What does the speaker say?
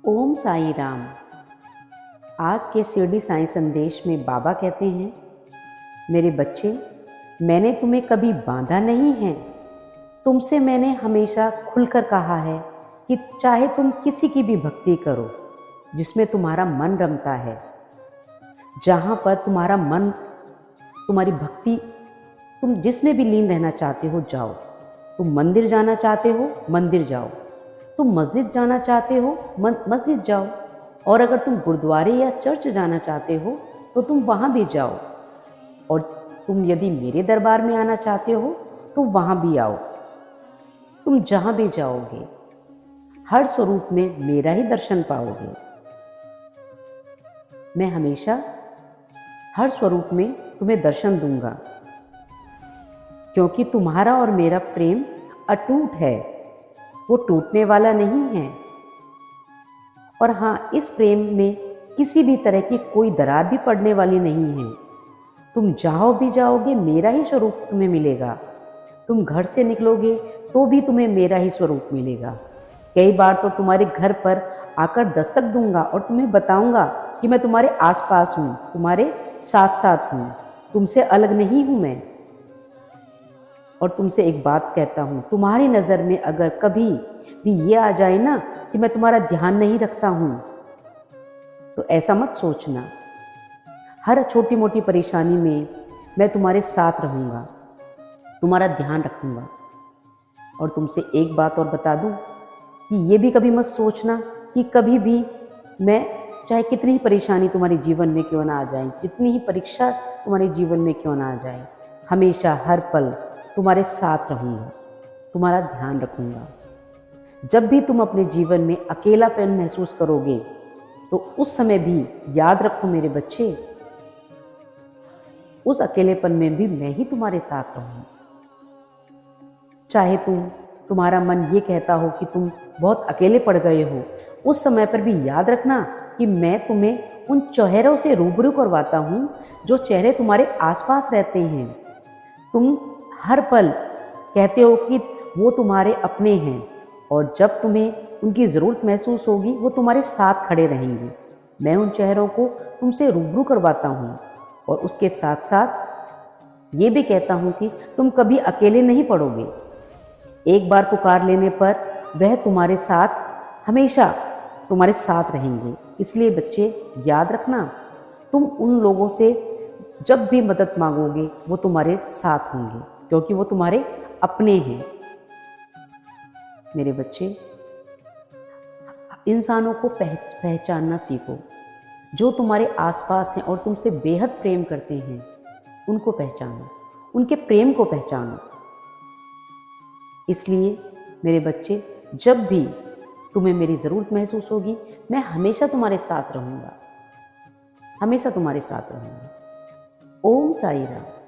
ओम साई राम। आज के शिरडी साईं संदेश में बाबा कहते हैं, मेरे बच्चे, मैंने तुम्हें कभी बांधा नहीं है। तुमसे मैंने हमेशा खुलकर कहा है कि चाहे तुम किसी की भी भक्ति करो जिसमें तुम्हारा मन रमता है, जहाँ पर तुम्हारा मन, तुम्हारी भक्ति, तुम जिसमें भी लीन रहना चाहते हो जाओ। तुम मंदिर जाना चाहते हो, मंदिर जाओ। तुम मस्जिद जाना चाहते हो, मस्जिद जाओ। और अगर तुम गुरुद्वारे या चर्च जाना चाहते हो तो तुम वहाँ भी जाओ। और तुम यदि मेरे दरबार में आना चाहते हो तो वहाँ भी आओ। तुम जहाँ भी जाओगे हर स्वरूप में मेरा ही दर्शन पाओगे। मैं हमेशा हर स्वरूप में तुम्हें दर्शन दूंगा, क्योंकि तुम्हारा और मेरा प्रेम अटूट है, वो टूटने वाला नहीं है। और हाँ, इस प्रेम में किसी भी तरह की कोई दरार भी पड़ने वाली नहीं है। तुम जहाँ भी जाओगे मेरा ही स्वरूप तुम्हें मिलेगा। तुम घर से निकलोगे तो भी तुम्हें मेरा ही स्वरूप मिलेगा। कई बार तो तुम्हारे घर पर आकर दस्तक दूंगा और तुम्हें बताऊंगा कि मैं तुम्हारे आसपास हूँ, तुम्हारे साथ साथ हूँ, तुमसे अलग नहीं हूँ मैं। और तुमसे एक बात कहता हूँ, तुम्हारी नज़र में अगर कभी भी ये आ जाए ना कि मैं तुम्हारा ध्यान नहीं रखता हूँ, तो ऐसा मत सोचना। हर छोटी मोटी परेशानी में मैं तुम्हारे साथ रहूँगा, तुम्हारा ध्यान रखूँगा। और तुमसे एक बात और बता दूँ कि ये भी कभी मत सोचना कि कभी भी मैं, चाहे कितनी ही परेशानी तुम्हारे जीवन में क्यों ना आ जाए, जितनी ही परीक्षा तुम्हारे जीवन में क्यों ना आ जाए, हमेशा हर पल तुम्हारे साथ रहूँगा, तुम्हारा ध्यान रखूँगा। जब भी तुम अपने जीवन में अकेलापन महसूस करोगे तो उस समय भी याद रखो मेरे बच्चे, उस अकेलेपन में भी मैं ही तुम्हारे साथ रहूँगा। चाहे तुम्हारा मन ये कहता हो कि तुम बहुत अकेले पड़ गए हो, उस समय पर भी याद रखना कि मैं तुम्हें उन चेहरों से रूबरू करवाता हूँ जो चेहरे तुम्हारे आसपास रहते हैं। तुम हर पल कहते हो कि वो तुम्हारे अपने हैं, और जब तुम्हें उनकी ज़रूरत महसूस होगी वो तुम्हारे साथ खड़े रहेंगे। मैं उन चेहरों को तुमसे रूबरू करवाता हूँ, और उसके साथ साथ ये भी कहता हूँ कि तुम कभी अकेले नहीं पड़ोगे। एक बार पुकार लेने पर वह तुम्हारे साथ, हमेशा तुम्हारे साथ रहेंगे। इसलिए बच्चे याद रखना, तुम उन लोगों से जब भी मदद मांगोगे वो तुम्हारे साथ होंगे, क्योंकि वो तुम्हारे अपने हैं। मेरे बच्चे, इंसानों को पहचानना सीखो। जो तुम्हारे आसपास हैं और तुमसे बेहद प्रेम करते हैं, उनको पहचानो, उनके प्रेम को पहचानो। इसलिए मेरे बच्चे, जब भी तुम्हें मेरी ज़रूरत महसूस होगी, मैं हमेशा तुम्हारे साथ रहूँगा, हमेशा तुम्हारे साथ रहूँगा। ओम साई राम।